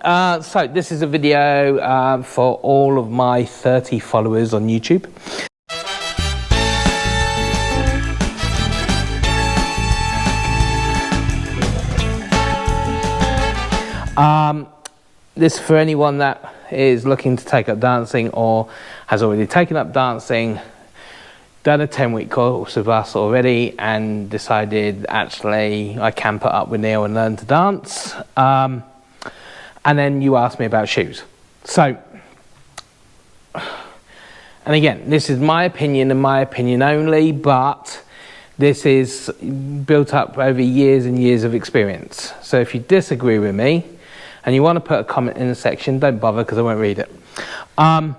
So this is a video for all of my 30 followers on YouTube. This is for anyone that is looking to take up dancing or has already taken up dancing, done a 10-week course with us already and decided actually I can put up with Neil and learn to dance. And then you asked me about shoes. So, and again, this is my opinion and my opinion only, but this is built up over years and years of experience. So if you disagree with me and you want to put a comment in the section, don't bother because I won't read it. But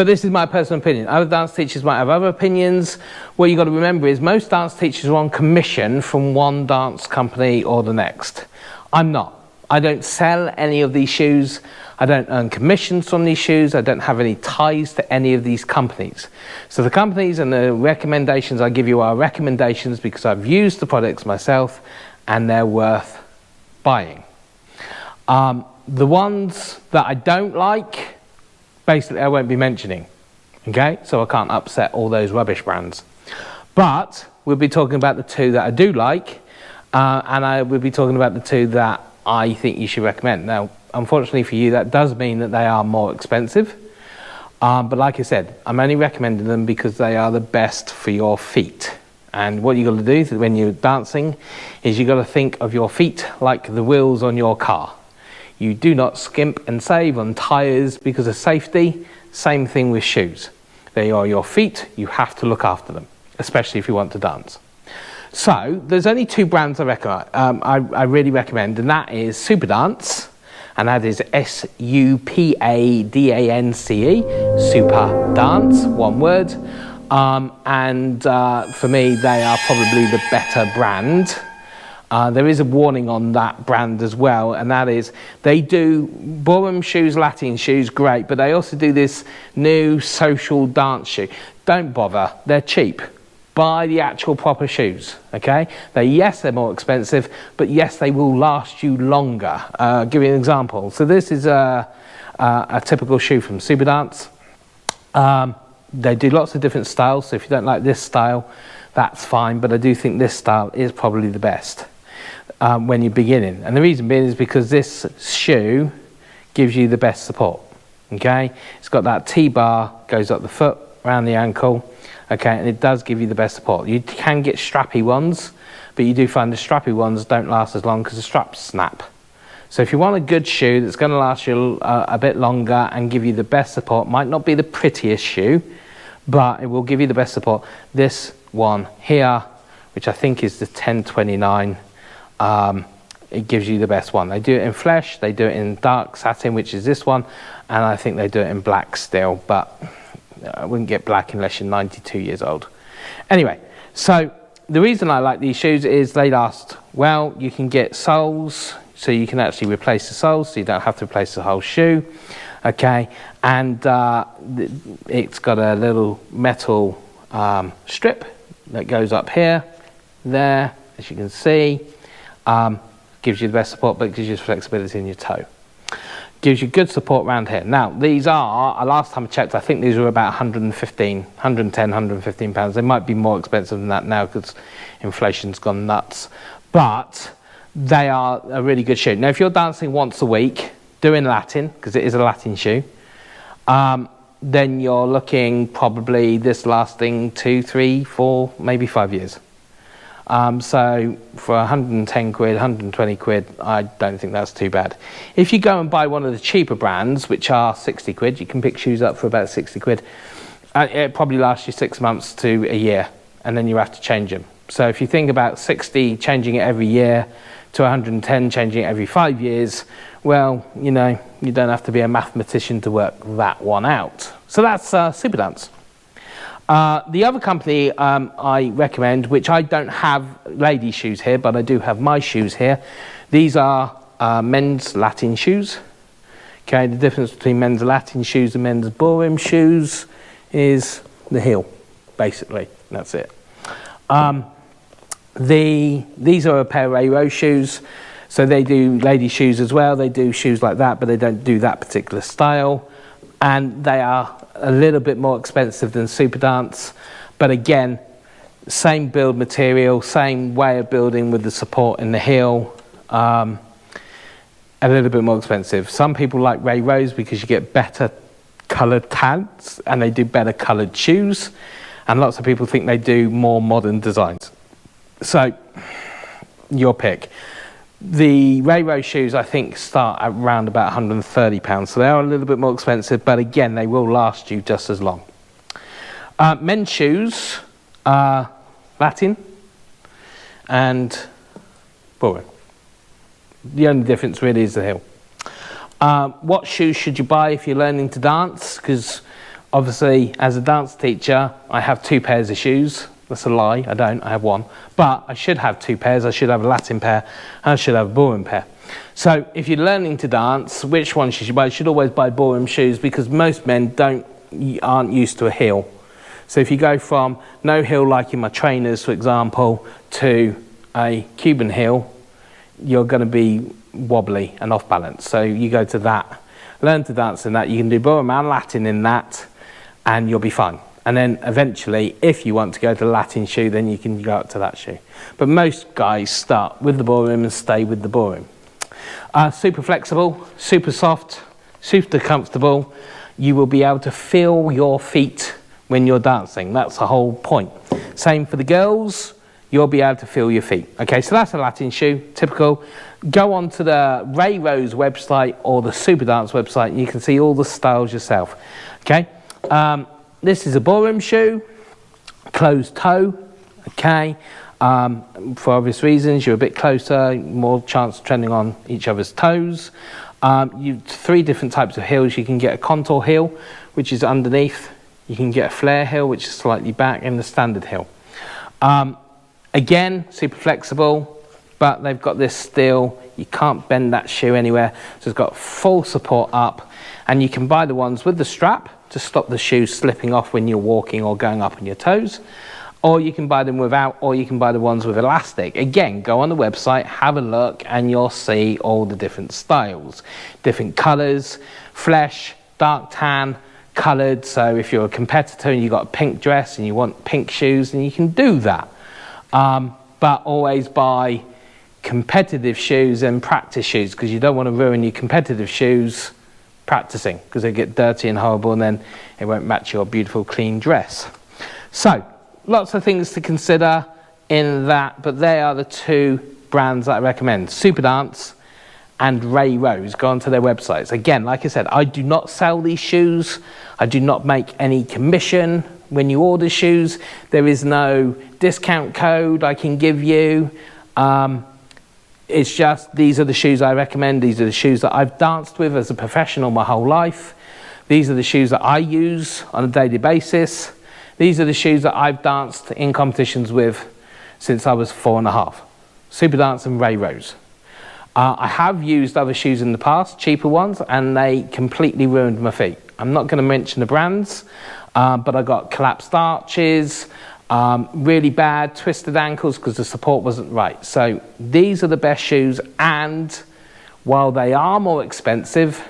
this is my personal opinion. Other dance teachers might have other opinions. What you've got to remember is most dance teachers are on commission from one dance company or the next. I'm not. I don't sell any of these shoes. I don't earn commissions from these shoes. I don't have any ties to any of these companies. So the companies and the recommendations I give you are recommendations because I've used the products myself and they're worth buying. The ones that I don't like, basically I won't be mentioning. Okay, so I can't upset all those rubbish brands. But we'll be talking about the two that I do like, and I will be talking about the two that I think you should recommend. Now, unfortunately for you, that does mean that they are more expensive. But like I said, I'm only recommending them because they are the best for your feet. And what you've got to do when you're dancing is you've got to think of your feet like the wheels on your car. You do not skimp and save on tyres because of safety. Same thing with shoes. They are your feet. You have to look after them, especially if you want to dance. So there's only two brands I recommend. I really recommend, and that is Superdance, and that is S-U-P-A-D-A-N-C-E, Superdance, one word. For me, they are probably the better brand. There is a warning on that brand as well, and that is they do ballroom shoes, Latin shoes, great, but they also do this new social dance shoe. Don't bother, they're cheap. Buy the actual proper shoes, okay? Yes, they're more expensive, but yes, they will last you longer. Give you an example. So this is a typical shoe from Superdance. They do lots of different styles, so if you don't like this style, that's fine, but I do think this style is probably the best when you're beginning. And the reason being is because this shoe gives you the best support, okay? It's got that T-bar, goes up the foot, around the ankle, okay, and it does give you the best support. You can get strappy ones, but you do find the strappy ones don't last as long because the straps snap. So if you want a good shoe that's going to last you a bit longer and give you the best support, might not be the prettiest shoe, but it will give you the best support. This one here, which I think is the 1029, it gives you the best one. They do it in flesh, they do it in dark satin, which is this one, and I think they do it in black still, but I wouldn't get black unless you're 92 years old. Anyway, so the reason I like these shoes is they last well. You can get soles, so you can actually replace the soles, so you don't have to replace the whole shoe. Okay, and it's got a little metal strip that goes up here, there, as you can see. Gives you the best support, but it gives you flexibility in your toe. Gives you good support around here. Now, these are, last time I checked, I think these were about 110, 115 pounds. They might be more expensive than that now because inflation's gone nuts. But they are a really good shoe. Now, if you're dancing once a week, doing Latin, because it is a Latin shoe, then you're looking probably this lasting 2, 3, 4, maybe 5 years. So for 110 quid, 120 quid, I don't think that's too bad. If you go and buy one of the cheaper brands, which are 60 quid, you can pick shoes up for about 60 quid. It probably lasts you 6 months to a year, and then you have to change them. So if you think about 60, changing it every year, to 110, changing it every 5 years, well, you know, you don't have to be a mathematician to work that one out. So that's Superdance. The other company I recommend, which I don't have ladies' shoes here, but I do have my shoes here. These are men's Latin shoes. Okay, the difference between men's Latin shoes and men's ballroom shoes is the heel, basically. That's it. These are a pair of Aero shoes. So they do lady shoes as well. They do shoes like that, but they don't do that particular style. And they are a little bit more expensive than Superdance. But again, same build material, same way of building with the support in the heel. A little bit more expensive. Some people like Ray Rose because you get better coloured tags and they do better coloured shoes. And lots of people think they do more modern designs. So, your pick. The Ray Rose shoes, I think, start at around about £130. So they are a little bit more expensive, but again, they will last you just as long. Men's shoes are Latin and Borum. The only difference really is the heel. What shoes should you buy if you're learning to dance? Because obviously, as a dance teacher, I have 2 pairs of shoes. That's a lie, I don't, I have 1. But I should have 2 pairs. I should have a Latin pair and I should have a Borum pair. So if you're learning to dance, which one should you buy? You should always buy Borum shoes because most men aren't used to a heel. So if you go from no heel like in my trainers, for example, to a Cuban heel, you're going to be wobbly and off balance. So you go to that, learn to dance in that. You can do Borum and Latin in that and you'll be fine. And then eventually, if you want to go to the Latin shoe, then you can go up to that shoe. But most guys start with the Borum and stay with the Borum. Super flexible, super soft, super comfortable. You will be able to feel your feet when you're dancing. That's the whole point. Same for the girls. You'll be able to feel your feet. Okay, so that's a Latin shoe, typical. Go on to the Ray Rose website or the Superdance website and you can see all the styles yourself. Okay. This is a Borum shoe, closed toe, okay. For obvious reasons, you're a bit closer, more chance of treading on each other's toes. 3 different types of heels. You can get a contour heel, which is underneath. You can get a flare heel, which is slightly back, and the standard heel. Again, super flexible, but they've got this steel. You can't bend that shoe anywhere. So it's got full support up, and you can buy the ones with the strap to stop the shoe slipping off when you're walking or going up on your toes, or you can buy them without, or you can buy the ones with elastic. Again, go on the website, have a look, and you'll see all the different styles, different colours, flesh, dark tan, coloured. So if you're a competitor and you've got a pink dress and you want pink shoes, then you can do that. But always buy competitive shoes and practice shoes, because you don't want to ruin your competitive shoes practicing, because they get dirty and horrible and then it won't match your beautiful clean dress. So lots of things to consider in that, but they are the 2 brands that I recommend, Superdance and Ray Rose. Go onto their websites. Again, like I said, I do not sell these shoes. I do not make any commission when you order shoes. There is no discount code I can give you. It's just, these are the shoes I recommend. These are the shoes that I've danced with as a professional my whole life. These are the shoes that I use on a daily basis. These are the shoes that I've danced in competitions with since I was 4.5. Superdance and Ray Rose. I have used other shoes in the past, cheaper ones, and they completely ruined my feet. I'm not going to mention the brands, but I got collapsed arches, really bad twisted ankles because the support wasn't right. So these are the best shoes, and while they are more expensive,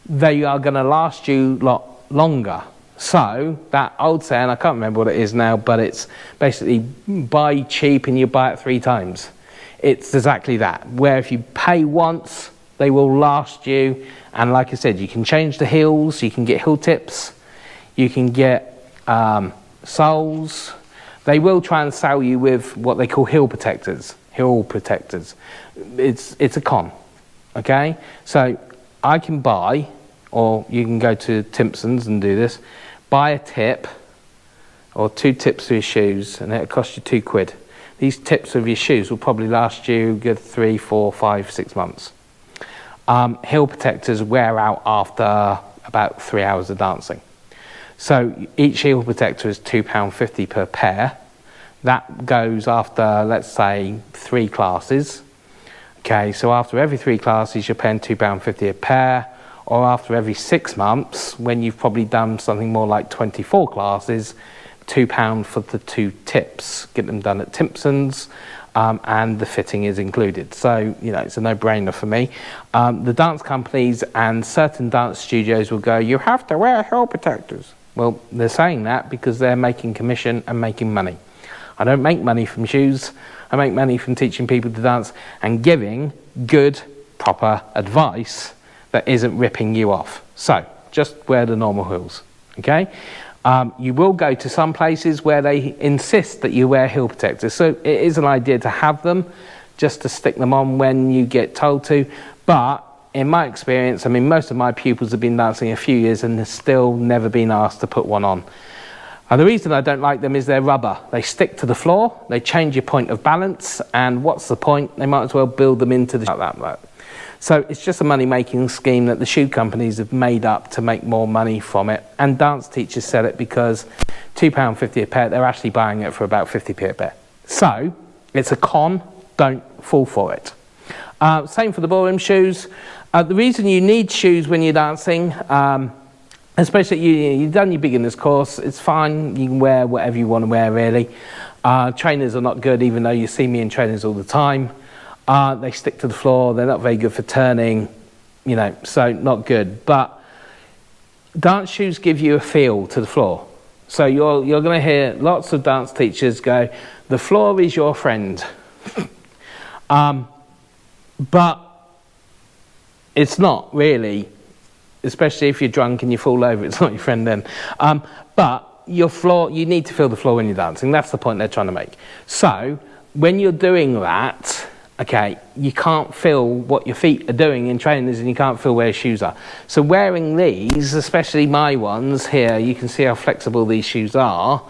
they are going to last you a lot longer. So that old saying, I can't remember what it is now, but it's basically buy cheap and you buy it 3 times. It's exactly that, where if you pay once, they will last you. And like I said, you can change the heels, you can get heel tips, you can get soles. They will try and sell you with what they call heel protectors. It's a con, okay? So I can buy, or you can go to Timpson's and do this, buy a tip or 2 tips for your shoes, and it'll cost you £2. These tips of your shoes will probably last you a good 3, 4, 5, 6 months. Heel protectors wear out after about 3 hours of dancing. So each heel protector is £2.50 per pair. That goes after, let's say, 3 classes. Okay, so after every 3 classes, you're paying £2.50 a pair, or after every 6 months, when you've probably done something more like 24 classes, £2 for the 2 tips. Get them done at Timpson's. and the fitting is included. So, you know, it's a no-brainer for me. The dance companies and certain dance studios will go, you have to wear heel protectors. Well, they're saying that because they're making commission and making money. I don't make money from shoes. I make money from teaching people to dance and giving good, proper advice that isn't ripping you off. So, just wear the normal heels, okay? You will go to some places where they insist that you wear heel protectors. So it is an idea to have them, just to stick them on when you get told to. But in my experience, I mean, most of my pupils have been dancing a few years and have still never been asked to put one on. And the reason I don't like them is they're rubber. They stick to the floor, they change your point of balance, and what's the point? They might as well build them into the like that. So it's just a money-making scheme that the shoe companies have made up to make more money from it. And dance teachers sell it because £2.50 a pair, they're actually buying it for about 50p a pair. So it's a con, don't fall for it. Same for the ballroom shoes. The reason you need shoes when you're dancing, especially you've done your beginner's course, it's fine, you can wear whatever you want to wear really. Trainers are not good, even though you see me in trainers all the time. They stick to the floor, they're not very good for turning, you know, so not good. But dance shoes give you a feel to the floor. So you're going to hear lots of dance teachers go, the floor is your friend. But it's not really, especially if you're drunk and you fall over, it's not your friend then. But your floor, you need to feel the floor when you're dancing. That's the point they're trying to make. So when you're doing that, okay, you can't feel what your feet are doing in trainers and you can't feel where your shoes are. So wearing these, especially my ones here, you can see how flexible these shoes are.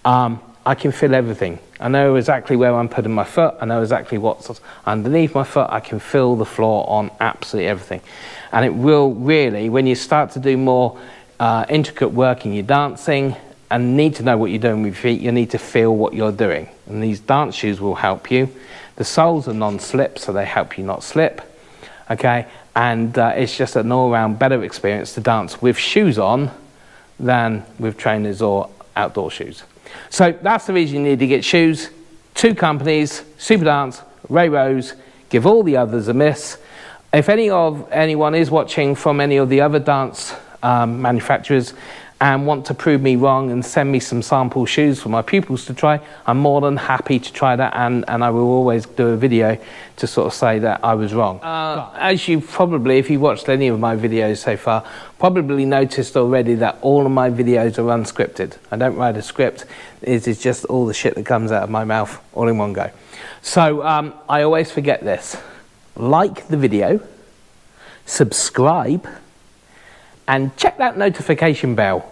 I can feel everything. I know exactly where I'm putting my foot. I know exactly what's underneath my foot. I can feel the floor on absolutely everything. And it will really, when you start to do more intricate work in your dancing and need to know what you're doing with your feet, you need to feel what you're doing. And these dance shoes will help you. The soles are non-slip, so they help you not slip, okay? And it's just an all-round better experience to dance with shoes on than with trainers or outdoor shoes. So that's the reason you need to get shoes. Two companies, Superdance, Ray Rose, give all the others a miss. If anyone is watching from any of the other dance manufacturers and want to prove me wrong and send me some sample shoes for my pupils to try, I'm more than happy to try that, and I will always do a video to sort of say that I was wrong. As you probably, if you watched any of my videos so far, probably noticed already that all of my videos are unscripted. I don't write a script, it is just all the shit that comes out of my mouth all in one go. So I always forget this. Like the video, subscribe, and check that notification bell.